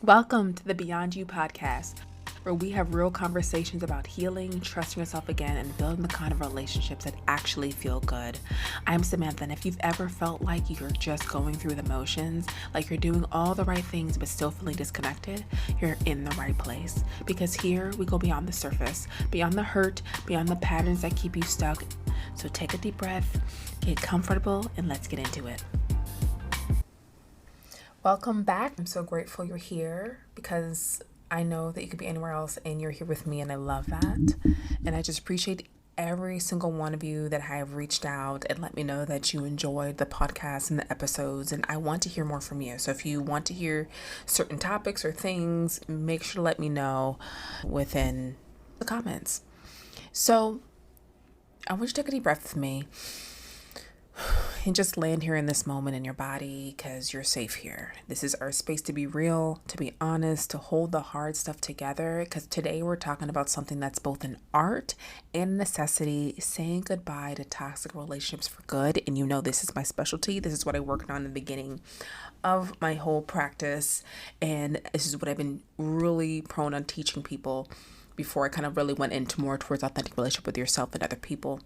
Welcome to the Beyond You podcast, where we have real conversations about healing, trusting yourself again, and building the kind of relationships that actually feel good. I'm Samantha, and if you've ever felt like you're just going through the motions, like you're doing all the right things but still feeling disconnected, you're in the right place. Because here we go beyond the surface, beyond the hurt, beyond the patterns that keep you stuck. So take a deep breath, get comfortable, and let's get into it. Welcome back. I'm so grateful you're here because I know that you could be anywhere else and you're here with me, and I love that. And I just appreciate every single one of you that have reached out and let me know that you enjoyed the podcast and the episodes, and I want to hear more from you. So if you want to hear certain topics or things, make sure to let me know within the comments. So I want you to take a deep breath with me and just land here in this moment in your body, because you're safe here. This is our space to be real, to be honest, to hold the hard stuff together, because today we're talking about something that's both an art and a necessity: saying goodbye to toxic relationships for good. And you know, this is my specialty. This is what I worked on in the beginning of my whole practice, and this is what I've been really prone on teaching people before I kind of really went into more towards authentic relationship with yourself and other people.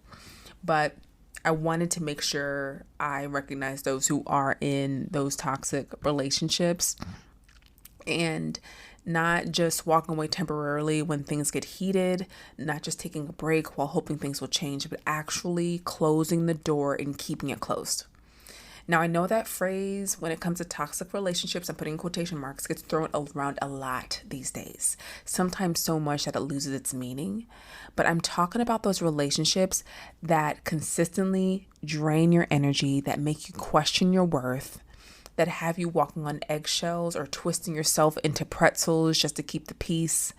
But I wanted to make sure I recognize those who are in those toxic relationships and not just walking away temporarily when things get heated, not just taking a break while hoping things will change, but actually closing the door and keeping it closed. Now, I know that phrase, when it comes to toxic relationships, I'm putting in quotation marks, gets thrown around a lot these days, sometimes so much that it loses its meaning. But I'm talking about those relationships that consistently drain your energy, that make you question your worth, that have you walking on eggshells or twisting yourself into pretzels just to keep the peace.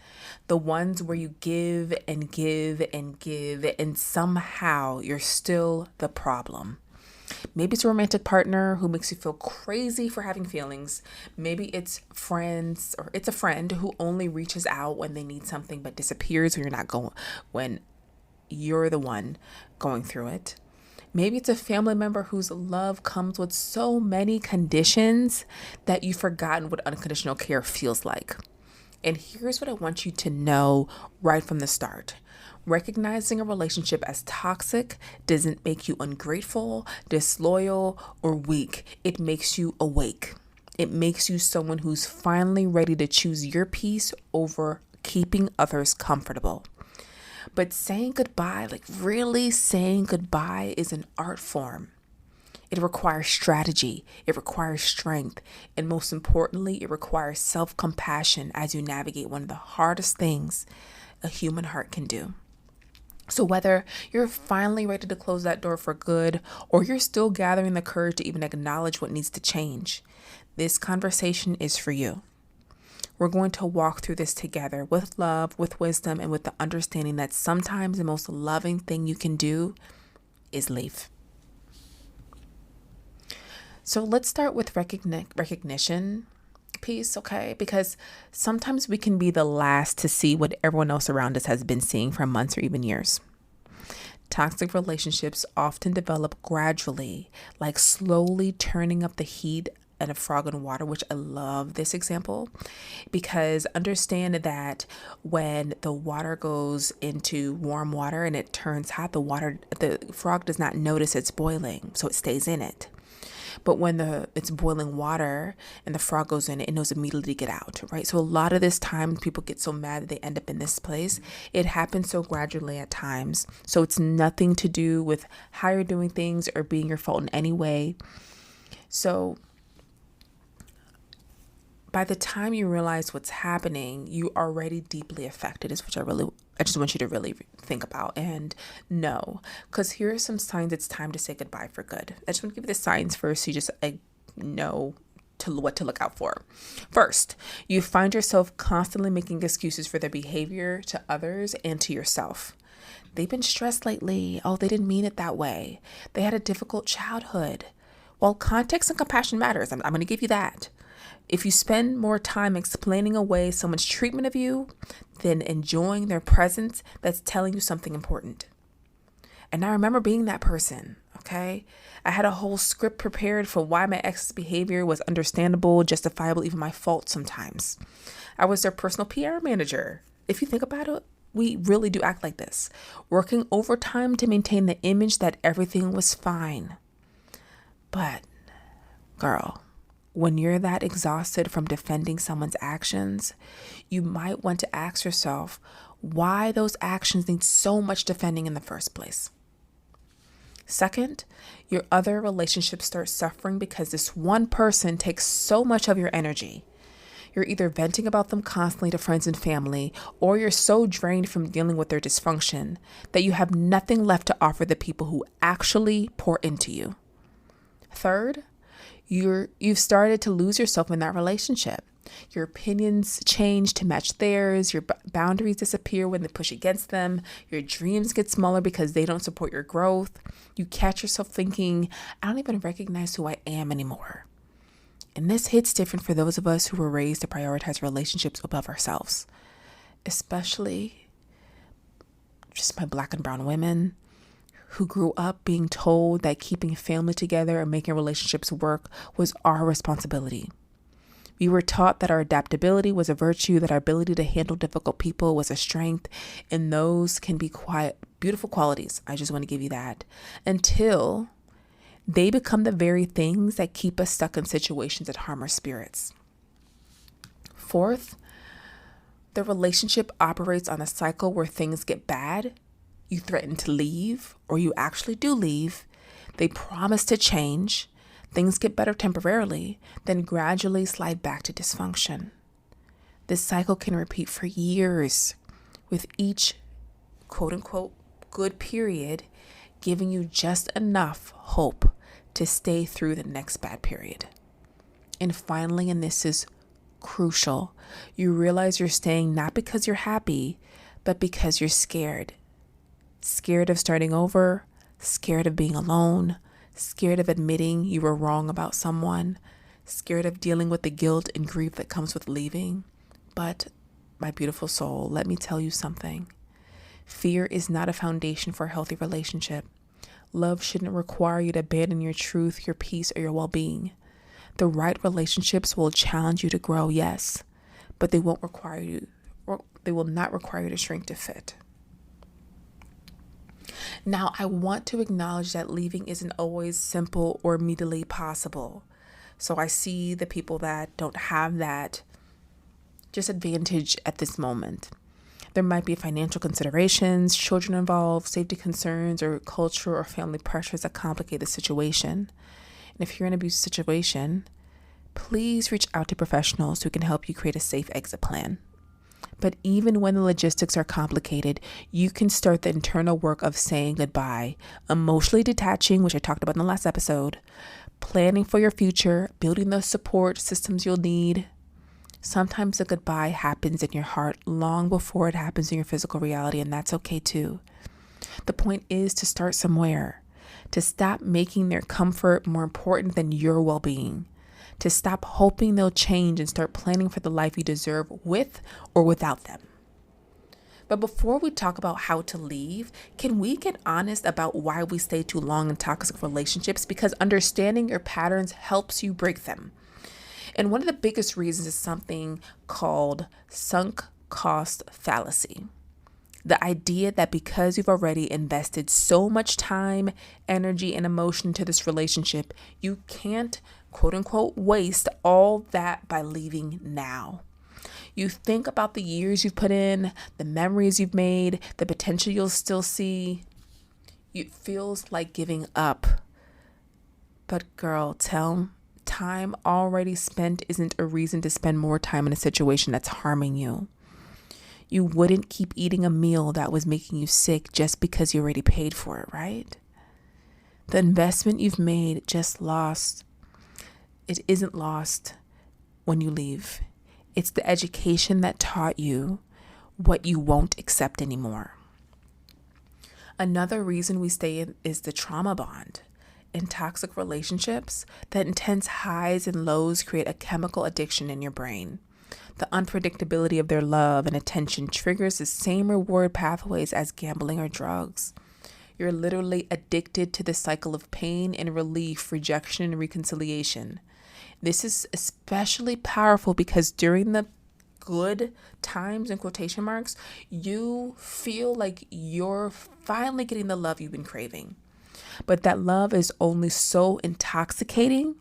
The ones where you give and give and give, and somehow you're still the problem. Maybe it's a romantic partner who makes you feel crazy for having feelings. Maybe it's friends, or it's a friend who only reaches out when they need something but disappears when you're the one going through it. Maybe it's a family member whose love comes with so many conditions that you've forgotten what unconditional care feels like. And here's what I want you to know right from the start. Recognizing a relationship as toxic doesn't make you ungrateful, disloyal, or weak. It makes you awake. It makes you someone who's finally ready to choose your peace over keeping others comfortable. But saying goodbye, like really saying goodbye, is an art form. It requires strategy, it requires strength, and most importantly, it requires self-compassion as you navigate one of the hardest things a human heart can do. So whether you're finally ready to close that door for good, or you're still gathering the courage to even acknowledge what needs to change, this conversation is for you. We're going to walk through this together with love, with wisdom, and with the understanding that sometimes the most loving thing you can do is leave. So let's start with recognition piece, okay? Because sometimes we can be the last to see what everyone else around us has been seeing for months or even years. Toxic relationships often develop gradually, like slowly turning up the heat at a frog in water, which I love this example, because understand that when the water goes into warm water and it turns hot, the frog does not notice it's boiling, so it stays in it. But when it's boiling water and the frog goes in, it knows immediately to get out, right? So a lot of this time, people get so mad that they end up in this place. It happens so gradually at times. So it's nothing to do with how you're doing things or being your fault in any way. So by the time you realize what's happening, you are already deeply affected, is what I just want you to really think about and know. Because here are some signs it's time to say goodbye for good. I just want to give you the signs first so you just know what to look out for. First, you find yourself constantly making excuses for their behavior to others and to yourself. They've been stressed lately. Oh, they didn't mean it that way. They had a difficult childhood. Well, context and compassion matters. I'm going to give you that. If you spend more time explaining away someone's treatment of you than enjoying their presence, that's telling you something important. And I remember being that person. Okay. I had a whole script prepared for why my ex's behavior was understandable, justifiable, even my fault sometimes. I was their personal PR manager. If you think about it, we really do act like this, working overtime to maintain the image that everything was fine. But, girl, when you're that exhausted from defending someone's actions, you might want to ask yourself why those actions need so much defending in the first place. Second, your other relationships start suffering because this one person takes so much of your energy. You're either venting about them constantly to friends and family, or you're so drained from dealing with their dysfunction that you have nothing left to offer the people who actually pour into you. Third, you've started to lose yourself in that relationship. Your opinions change to match theirs. Your boundaries disappear when they push against them. Your dreams get smaller because they don't support your growth. You catch yourself thinking, I don't even recognize who I am anymore. And this hits different for those of us who were raised to prioritize relationships above ourselves, especially just my Black and brown women who grew up being told that keeping family together and making relationships work was our responsibility. We were taught that our adaptability was a virtue, that our ability to handle difficult people was a strength, and those can be quite beautiful qualities. I just want to give you that. Until they become the very things that keep us stuck in situations that harm our spirits. Fourth, the relationship operates on a cycle where things get bad. You threaten to leave, or you actually do leave. They promise to change. Things get better temporarily, then gradually slide back to dysfunction. This cycle can repeat for years, with each quote unquote good period giving you just enough hope to stay through the next bad period. And finally, and this is crucial, you realize you're staying not because you're happy, but because you're scared. Scared of starting over, scared of being alone, scared of admitting you were wrong about someone, scared of dealing with the guilt and grief that comes with leaving. But, my beautiful soul, let me tell you something. Fear is not a foundation for a healthy relationship. Love shouldn't require you to abandon your truth, your peace, or your well-being. The right relationships will challenge you to grow, yes, but they will not require you to shrink to fit. Now, I want to acknowledge that leaving isn't always simple or immediately possible. So I see the people that don't have that disadvantage at this moment. There might be financial considerations, children involved, safety concerns, or cultural or family pressures that complicate the situation. And if you're in an abusive situation, please reach out to professionals who can help you create a safe exit plan. But even when the logistics are complicated, you can start the internal work of saying goodbye, emotionally detaching, which I talked about in the last episode, planning for your future, building those support systems you'll need. Sometimes the goodbye happens in your heart long before it happens in your physical reality, and that's okay too. The point is to start somewhere, to stop making their comfort more important than your well-being, to stop hoping they'll change and start planning for the life you deserve with or without them. But before we talk about how to leave, can we get honest about why we stay too long in toxic relationships? Because understanding your patterns helps you break them. And one of the biggest reasons is something called sunk cost fallacy. The idea that because you've already invested so much time, energy, and emotion to this relationship, you can't, quote unquote, waste all that by leaving now. You think about the years you've put in, the memories you've made, the potential you'll still see. It feels like giving up. But girl, time already spent isn't a reason to spend more time in a situation that's harming you. You wouldn't keep eating a meal that was making you sick just because you already paid for it, right? The investment you've made just lost. It isn't lost when you leave. It's the education that taught you what you won't accept anymore. Another reason we stay in is the trauma bond. In toxic relationships, the intense highs and lows create a chemical addiction in your brain. The unpredictability of their love and attention triggers the same reward pathways as gambling or drugs. You're literally addicted to the cycle of pain and relief, rejection and reconciliation. This is especially powerful because during the good times, in quotation marks, you feel like you're finally getting the love you've been craving. But that love is only so intoxicating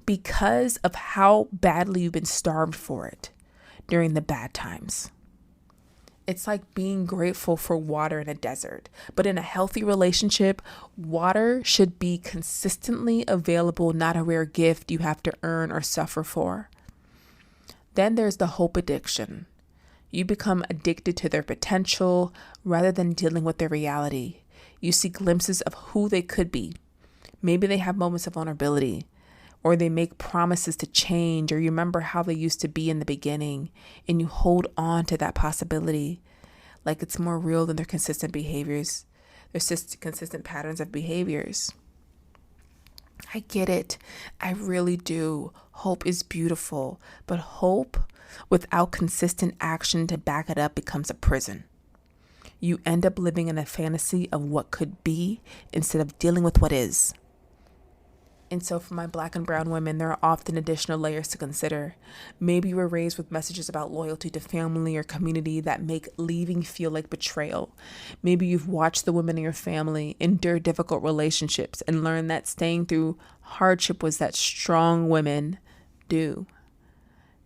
because of how badly you've been starved for it during the bad times. It's like being grateful for water in a desert. But in a healthy relationship, water should be consistently available, not a rare gift you have to earn or suffer for. Then there's the hope addiction. You become addicted to their potential rather than dealing with their reality. You see glimpses of who they could be. Maybe they have moments of vulnerability, or they make promises to change, or you remember how they used to be in the beginning, and you hold on to that possibility like it's more real than their consistent behaviors, their consistent patterns of behaviors. I get it. I really do. Hope is beautiful, but hope without consistent action to back it up becomes a prison. You end up living in a fantasy of what could be instead of dealing with what is. And so for my Black and brown women, there are often additional layers to consider. Maybe you were raised with messages about loyalty to family or community that make leaving feel like betrayal. Maybe you've watched the women in your family endure difficult relationships and learned that staying through hardship was that strong women do.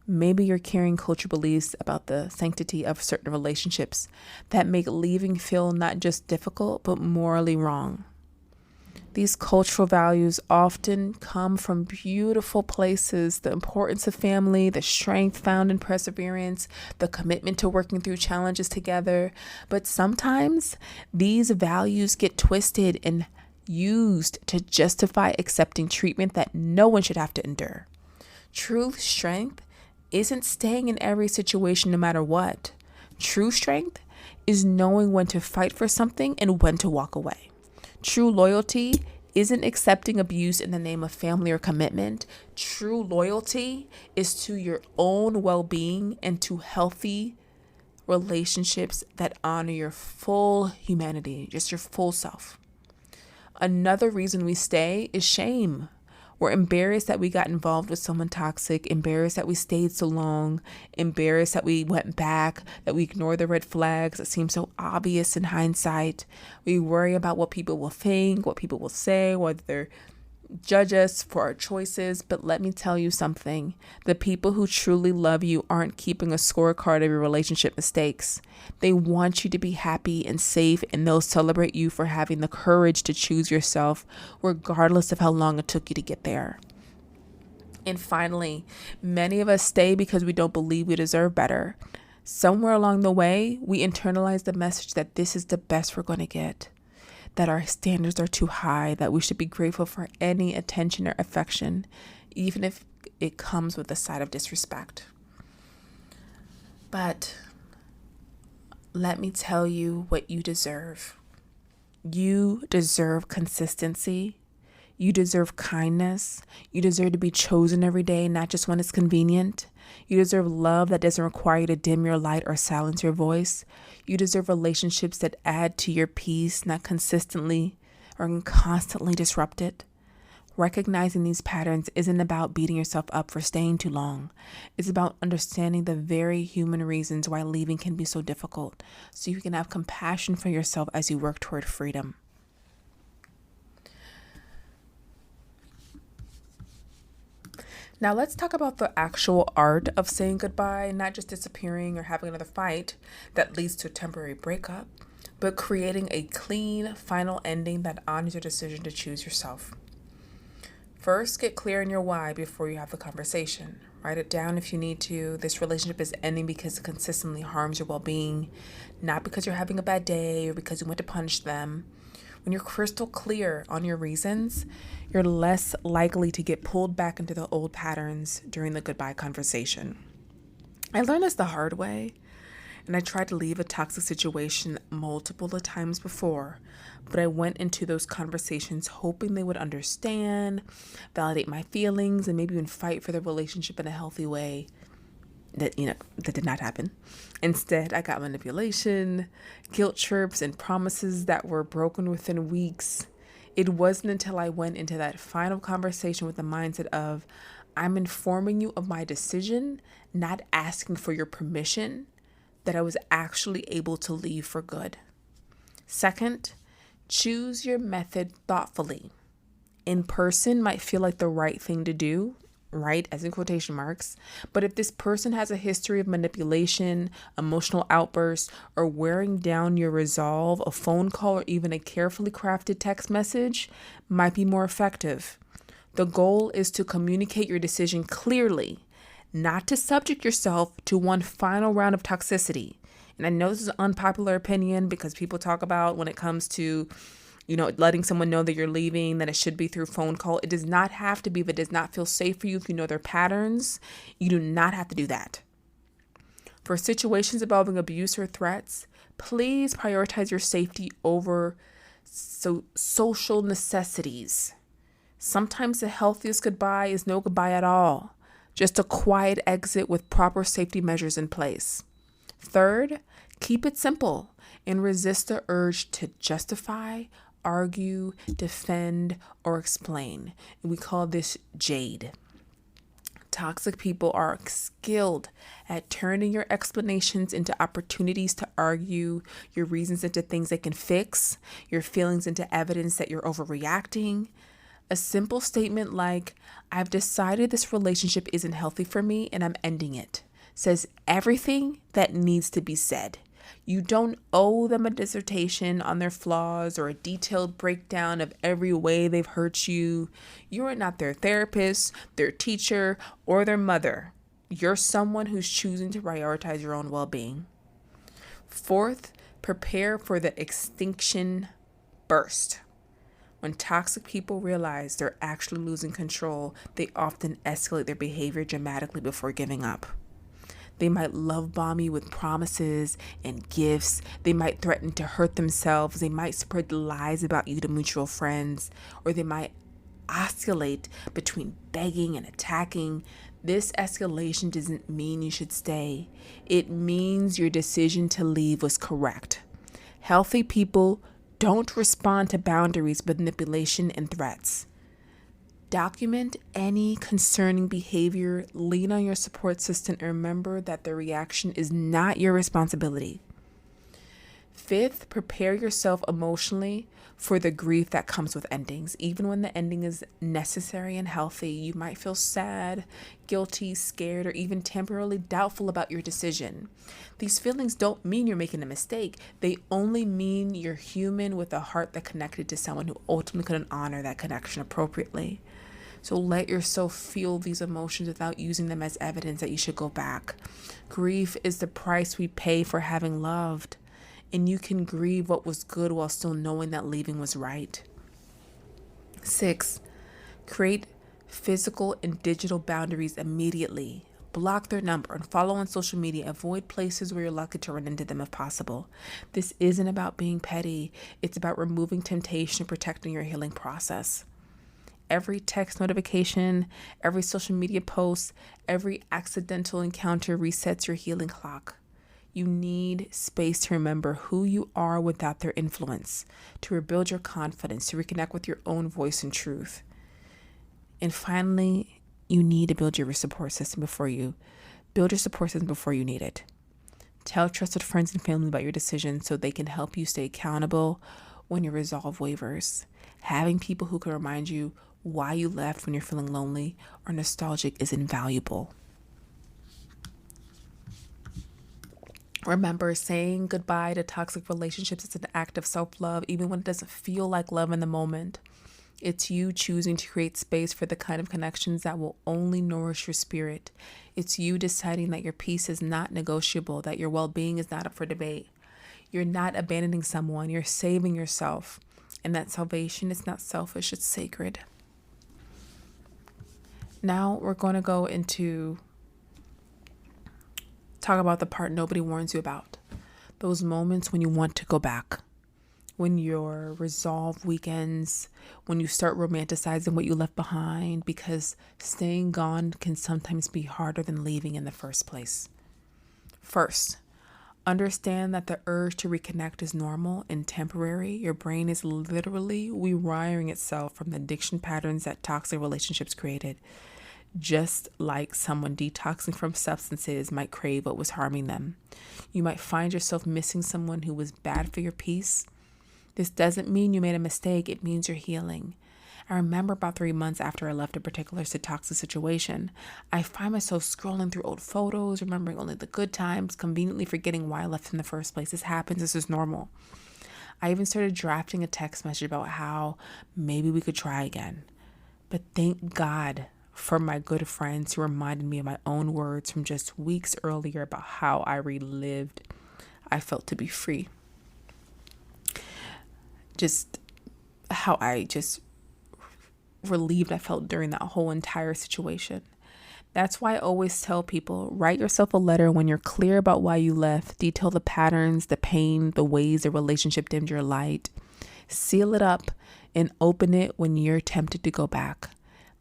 Maybe you're carrying cultural beliefs about the sanctity of certain relationships that make leaving feel not just difficult, but morally wrong. These cultural values often come from beautiful places: the importance of family, the strength found in perseverance, the commitment to working through challenges together. But sometimes these values get twisted and used to justify accepting treatment that no one should have to endure. True strength isn't staying in every situation no matter what. True strength is knowing when to fight for something and when to walk away. True loyalty isn't accepting abuse in the name of family or commitment. True loyalty is to your own well-being and to healthy relationships that honor your full humanity, just your full self. Another reason we stay is shame. We're embarrassed that we got involved with someone toxic, embarrassed that we stayed so long, embarrassed that we went back, that we ignored the red flags that seem so obvious in hindsight. We worry about what people will think, what people will say, whether they're judge us for our choices. But let me tell you something. The people who truly love you aren't keeping a scorecard of your relationship mistakes. They want you to be happy and safe, and they'll celebrate you for having the courage to choose yourself, regardless of how long it took you to get there. And finally, many of us stay because we don't believe we deserve better. Somewhere along the way, we internalize the message that this is the best we're going to get, that our standards are too high, that we should be grateful for any attention or affection, even if it comes with a side of disrespect. But let me tell you what you deserve. You deserve consistency. You deserve kindness. You deserve to be chosen every day, not just when it's convenient. You deserve love that doesn't require you to dim your light or silence your voice. You deserve relationships that add to your peace, not consistently or constantly disrupt it. Recognizing these patterns isn't about beating yourself up for staying too long. It's about understanding the very human reasons why leaving can be so difficult, so you can have compassion for yourself as you work toward freedom. Now let's talk about the actual art of saying goodbye, not just disappearing or having another fight that leads to a temporary breakup, but creating a clean, final ending that honors your decision to choose yourself. First, get clear on your why before you have the conversation. Write it down if you need to. This relationship is ending because it consistently harms your well-being, not because you're having a bad day or because you want to punish them. When you're crystal clear on your reasons, you're less likely to get pulled back into the old patterns during the goodbye conversation. I learned this the hard way, and I tried to leave a toxic situation multiple times before, but I went into those conversations hoping they would understand, validate my feelings, and maybe even fight for the relationship in a healthy way. that did not happen. Instead, I got manipulation, guilt trips, and promises that were broken within weeks. It wasn't until I went into that final conversation with the mindset of, I'm informing you of my decision, not asking for your permission, that I was actually able to leave for good. Second, choose your method thoughtfully. In person might feel like the right thing to do, right, as in quotation marks, but if this person has a history of manipulation, emotional outbursts, or wearing down your resolve, a phone call or even a carefully crafted text message might be more effective. The goal is to communicate your decision clearly, not to subject yourself to one final round of toxicity. And I know this is an unpopular opinion because people talk about when it comes to, letting someone know that you're leaving, that it should be through phone call. It does not have to be if it does not feel safe for you. If you know their patterns, you do not have to do that. For situations involving abuse or threats, please prioritize your safety over social necessities. Sometimes the healthiest goodbye is no goodbye at all, just a quiet exit with proper safety measures in place. Third, keep it simple and resist the urge to justify, argue, defend, or explain. We call this jade. Toxic people are skilled at turning your explanations into opportunities to argue, your reasons into things they can fix, your feelings into evidence that you're overreacting. A simple statement like, I've decided this relationship isn't healthy for me and I'm ending it, says everything that needs to be said. You don't owe them a dissertation on their flaws or a detailed breakdown of every way they've hurt you. You are not their therapist, their teacher, or their mother. You're someone who's choosing to prioritize your own well-being. Fourth, prepare for the extinction burst. When toxic people realize they're actually losing control, they often escalate their behavior dramatically before giving up. They might love bomb you with promises and gifts. They might threaten to hurt themselves. They might spread lies about you to mutual friends, or they might oscillate between begging and attacking. This escalation doesn't mean you should stay. It means your decision to leave was correct. Healthy people don't respond to boundaries with manipulation and threats. Document any concerning behavior, lean on your support system, and remember that the reaction is not your responsibility. Fifth, prepare yourself emotionally for the grief that comes with endings. Even when the ending is necessary and healthy, you might feel sad, guilty, scared, or even temporarily doubtful about your decision. These feelings don't mean you're making a mistake. They only mean you're human with a heart that connected to someone who ultimately couldn't honor that connection appropriately. So let yourself feel these emotions without using them as evidence that you should go back. Grief is the price we pay for having loved. And you can grieve what was good while still knowing that leaving was right. 6, create physical and digital boundaries immediately. Block their number and follow on social media. Avoid places where you're likely to run into them if possible. This isn't about being petty. It's about removing temptation and protecting your healing process. Every text notification, every social media post, every accidental encounter resets your healing clock. You need space to remember who you are without their influence, to rebuild your confidence, to reconnect with your own voice and truth. And finally, you need to build your support system before you need it. Tell trusted friends and family about your decisions so they can help you stay accountable when your resolve wavers. Having people who can remind you why you left when you're feeling lonely or nostalgic is invaluable. Remember, saying goodbye to toxic relationships is an act of self-love, even when it doesn't feel like love in the moment. It's you choosing to create space for the kind of connections that will only nourish your spirit. It's you deciding that your peace is not negotiable, that your well-being is not up for debate. You're not abandoning someone, you're saving yourself. And that salvation is not selfish, it's sacred. Now we're going to go into talk about the part nobody warns you about. Those moments when you want to go back. When your resolve weakens, when you start romanticizing what you left behind, because staying gone can sometimes be harder than leaving in the first place. First, understand that the urge to reconnect is normal and temporary. Your brain is literally rewiring itself from the addiction patterns that toxic relationships created. Just like someone detoxing from substances might crave what was harming them. You might find yourself missing someone who was bad for your peace. This doesn't mean you made a mistake. It means you're healing. I remember about 3 months after I left a particular toxic situation, I find myself scrolling through old photos, remembering only the good times, conveniently forgetting why I left in the first place. This happens. This is normal. I even started drafting a text message about how maybe we could try again. But thank God for my good friends who reminded me of my own words from just weeks earlier about how I relived I felt to be free. Just how I just relieved I felt during that whole entire situation. That's why I always tell people, write yourself a letter when you're clear about why you left. Detail the patterns, the pain, the ways the relationship dimmed your light. Seal it up and open it when you're tempted to go back.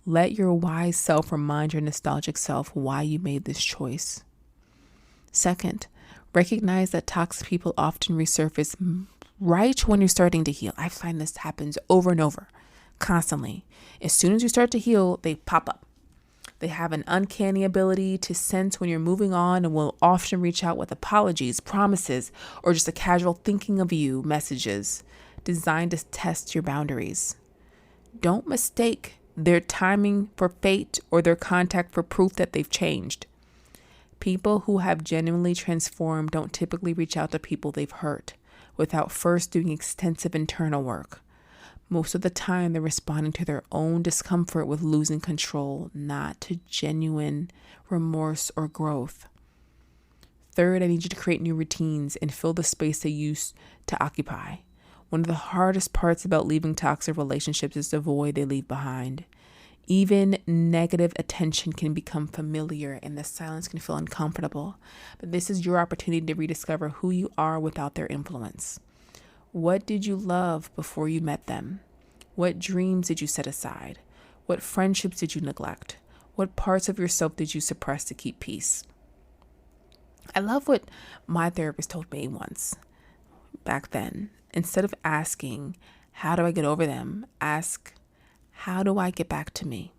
Let your wise self remind your nostalgic self why you made this choice. Second, recognize that toxic people often resurface right when you're starting to heal. I find this happens over and over, constantly. As soon as you start to heal, they pop up. They have an uncanny ability to sense when you're moving on and will often reach out with apologies, promises, or just a casual thinking of you messages designed to test your boundaries. Don't mistake their timing for fate or their contact for proof that they've changed. People who have genuinely transformed don't typically reach out to people they've hurt without first doing extensive internal work. Most of the time, they're responding to their own discomfort with losing control, not to genuine remorse or growth. Third, I need you to create new routines and fill the space they used to occupy. One of the hardest parts about leaving toxic relationships is the void they leave behind. Even negative attention can become familiar and the silence can feel uncomfortable. But this is your opportunity to rediscover who you are without their influence. What did you love before you met them? What dreams did you set aside? What friendships did you neglect? What parts of yourself did you suppress to keep peace? I love what my therapist told me once back then. Instead of asking, how do I get over them? Ask, how do I get back to me?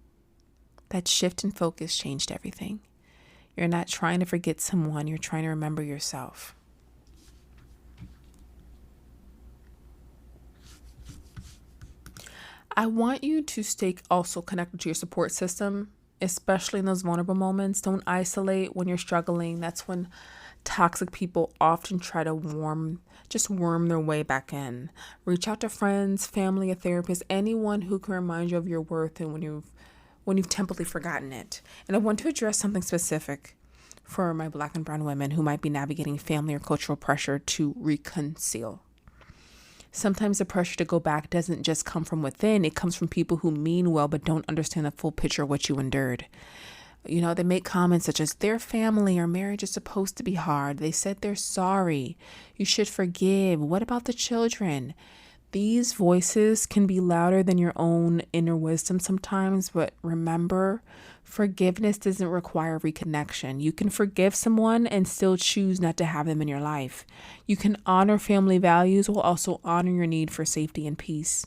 That shift in focus changed everything. You're not trying to forget someone, you're trying to remember yourself. I want you to stay also connected to your support system, especially in those vulnerable moments. Don't isolate when you're struggling. That's when toxic people often try to worm their way back in. Reach out to friends, family, a therapist, anyone who can remind you of your worth and when you've temporarily forgotten it. And I want to address something specific for my Black and brown women who might be navigating family or cultural pressure to reconcile. Sometimes the pressure to go back doesn't just come from within. It comes from people who mean well but don't understand the full picture of what you endured. You know, they make comments such as, their family or marriage is supposed to be hard. They said they're sorry. You should forgive. What about the children? These voices can be louder than your own inner wisdom sometimes, but remember, forgiveness doesn't require reconnection. You can forgive someone and still choose not to have them in your life. You can honor family values while also honoring your need for safety and peace.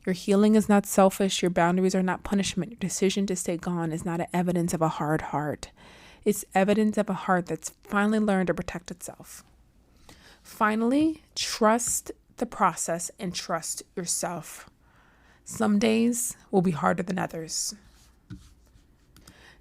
Your healing is not selfish. Your boundaries are not punishment. Your decision to stay gone is not evidence of a hard heart. It's evidence of a heart that's finally learned to protect itself. Finally, trust the process and trust yourself. Some days will be harder than others.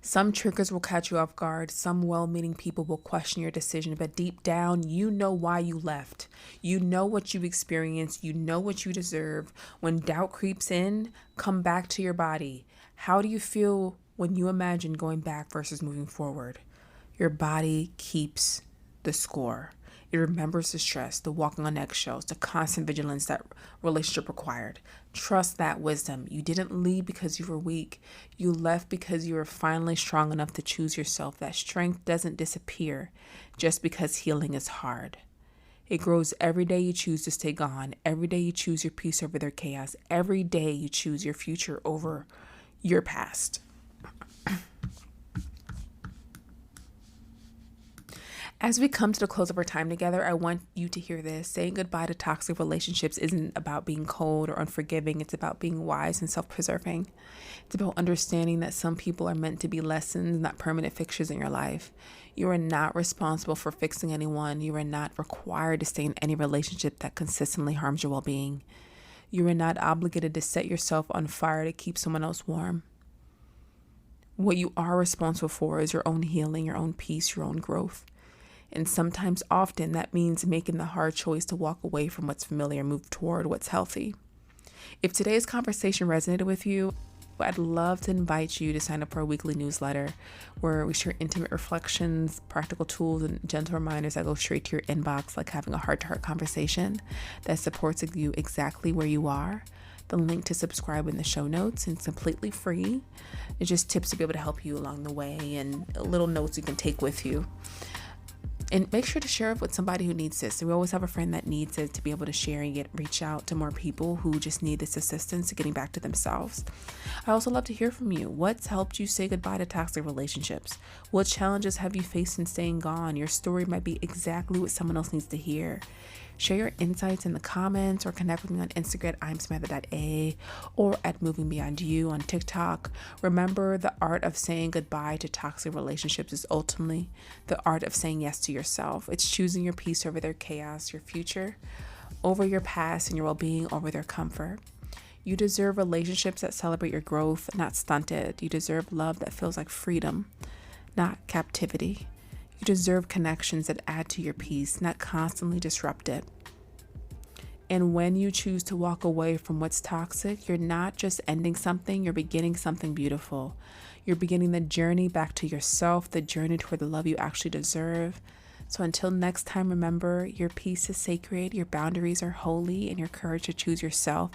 Some triggers will catch you off guard. Some well-meaning people will question your decision, but deep down, you know why you left. You know what you experienced. You know what you deserve. When doubt creeps in, come back to your body. How do you feel when you imagine going back versus moving forward? Your body keeps the score. It remembers the stress, the walking on eggshells, the constant vigilance that relationship required. Trust that wisdom. You didn't leave because you were weak. You left because you were finally strong enough to choose yourself. That strength doesn't disappear just because healing is hard. It grows every day you choose to stay gone. Every day you choose your peace over their chaos. Every day you choose your future over your past. As we come to the close of our time together, I want you to hear this. Saying goodbye to toxic relationships isn't about being cold or unforgiving. It's about being wise and self-preserving. It's about understanding that some people are meant to be lessons, not permanent fixtures in your life. You are not responsible for fixing anyone. You are not required to stay in any relationship that consistently harms your well-being. You are not obligated to set yourself on fire to keep someone else warm. What you are responsible for is your own healing, your own peace, your own growth. And sometimes, often, that means making the hard choice to walk away from what's familiar and move toward what's healthy. If today's conversation resonated with you, I'd love to invite you to sign up for a weekly newsletter where we share intimate reflections, practical tools, and gentle reminders that go straight to your inbox, like having a heart-to-heart conversation that supports you exactly where you are. The link to subscribe in the show notes, and it's completely free. It's just tips to be able to help you along the way and little notes you can take with you. And make sure to share it with somebody who needs this. We always have a friend that needs it to be able to share and reach out to more people who just need this assistance to getting back to themselves. I also love to hear from you. What's helped you say goodbye to toxic relationships? What challenges have you faced in staying gone? Your story might be exactly what someone else needs to hear. Share your insights in the comments or connect with me on Instagram at imsamantha.a or at Moving Beyond You on TikTok. Remember, the art of saying goodbye to toxic relationships is ultimately the art of saying yes to yourself. It's choosing your peace over their chaos, your future over your past, and your well-being over their comfort. You deserve relationships that celebrate your growth, not stunted. You deserve love that feels like freedom, not captivity. You deserve connections that add to your peace, not constantly disrupt it. And when you choose to walk away from what's toxic, you're not just ending something, you're beginning something beautiful. You're beginning the journey back to yourself, the journey toward the love you actually deserve. So until next time, remember, your peace is sacred, your boundaries are holy, and your courage to choose yourself,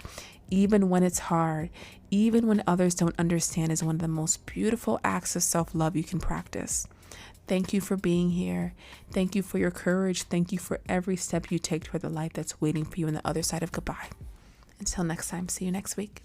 even when it's hard, even when others don't understand, is one of the most beautiful acts of self-love you can practice. Thank you for being here. Thank you for your courage. Thank you for every step you take toward the life that's waiting for you on the other side of goodbye. Until next time, see you next week.